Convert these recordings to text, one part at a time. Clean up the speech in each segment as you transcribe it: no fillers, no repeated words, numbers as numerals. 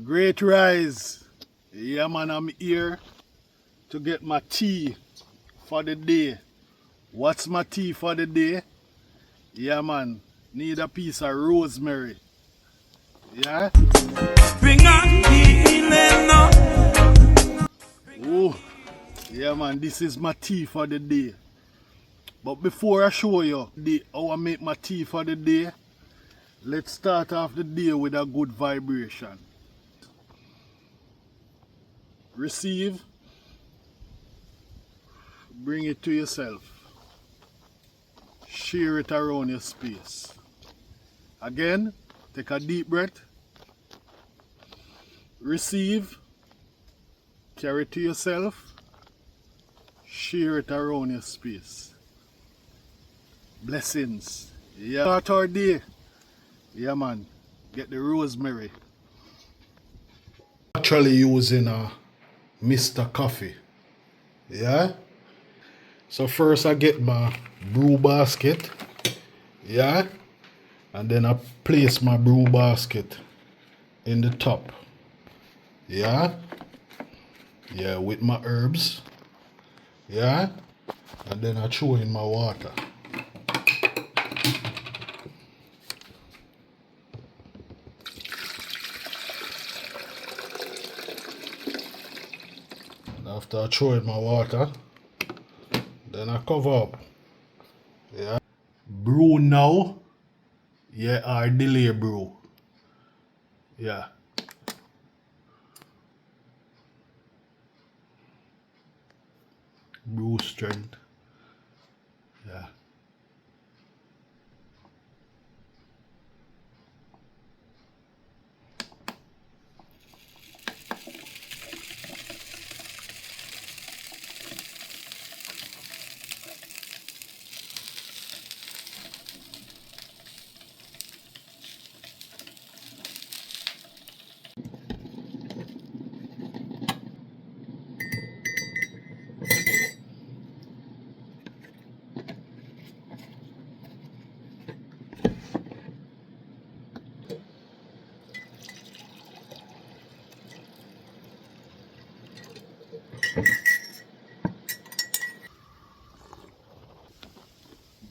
Great rise. Yeah man, I'm here to get my tea for the day. What's my tea for the day? Yeah man, need a piece of rosemary. Yeah? Bring on healing now. Oh, yeah man, this is my tea for the day. But before I show you how I make my tea for the day, let's start off the day with a good vibration. Receive, bring it to yourself. Share it around your space. Again, take a deep breath. Receive, carry it to yourself. Share it around your space. Blessings. Yeah. Start our day. Yeah man, get the rosemary. Actually using a Mr. Coffee. Yeah? So first I get my brew basket. Yeah? And then I place my brew basket in the top. Yeah? Yeah, with my herbs. Yeah? And then I throw in my water. After I throw in my water, then I cover up. Yeah. Brew now. Yeah, or delay brew. Yeah. Brew strength. Yeah.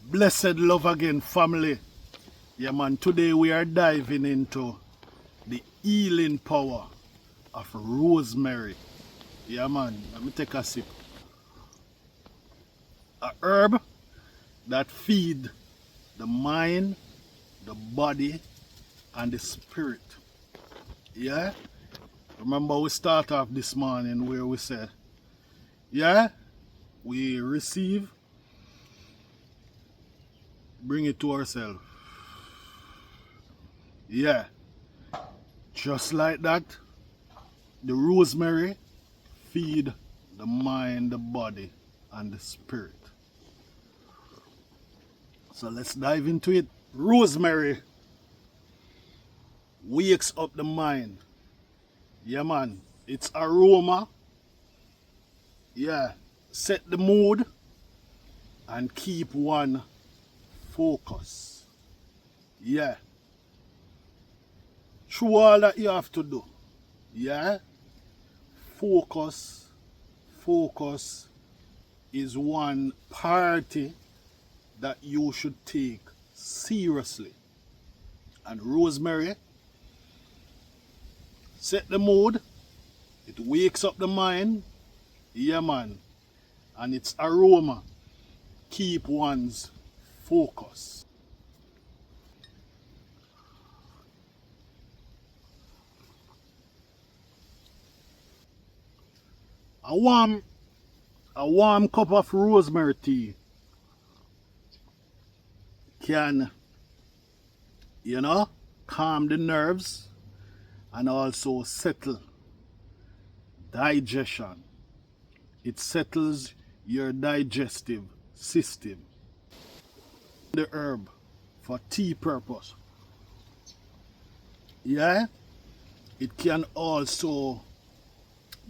Blessed love again, family. Yeah, man, today we are diving into the healing power of rosemary. Yeah, man, let me take a sip. A herb that feed the mind, the body, and the spirit. Yeah? Remember we start off this morning where we said, yeah, we receive, bring it to ourselves. Yeah, just like that, the rosemary feed the mind, the body, and the spirit. So let's dive into it. Rosemary wakes up the mind. Yeah, man, its aroma, yeah, set the mood and keep one focus. Yeah. Through all that you have to do. Yeah. Focus is one priority that you should take seriously. And rosemary set the mood, it wakes up the mind, yeah man, and its aroma keep one's focus. A warm cup of rosemary tea can, calm the nerves and also settle digestion. It settles your digestive system. The herb for tea purpose. Yeah, it can also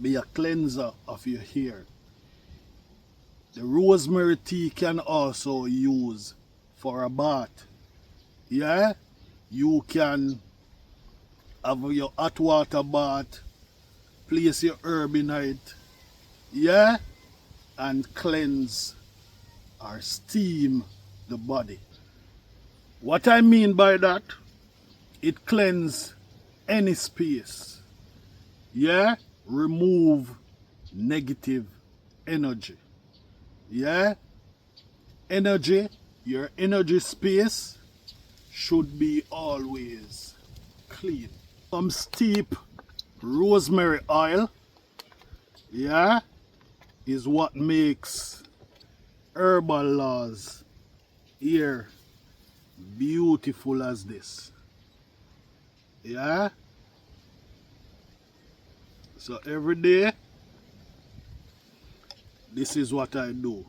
be a cleanser of your hair. The rosemary tea can also use for a bath. Yeah, you can have your hot water bath, place your herb in it, yeah, and cleanse or steam the body. What I mean by that, it cleanse any space, yeah, remove negative energy, yeah, energy, your energy space should be always clean. Some steep rosemary oil, yeah, is what makes Herbalawes here beautiful as this, yeah. So every day, this is what I do,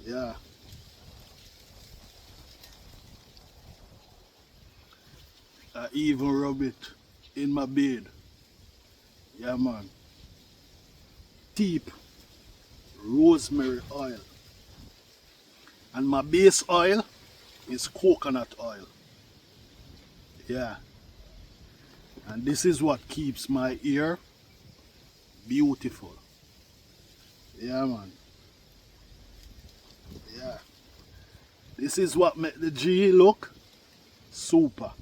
yeah. I even rub it in my bed, yeah man. Deep rosemary oil, and my base oil is coconut oil, yeah. And this is what keeps my ear beautiful, yeah man, yeah. This is what make the G look super.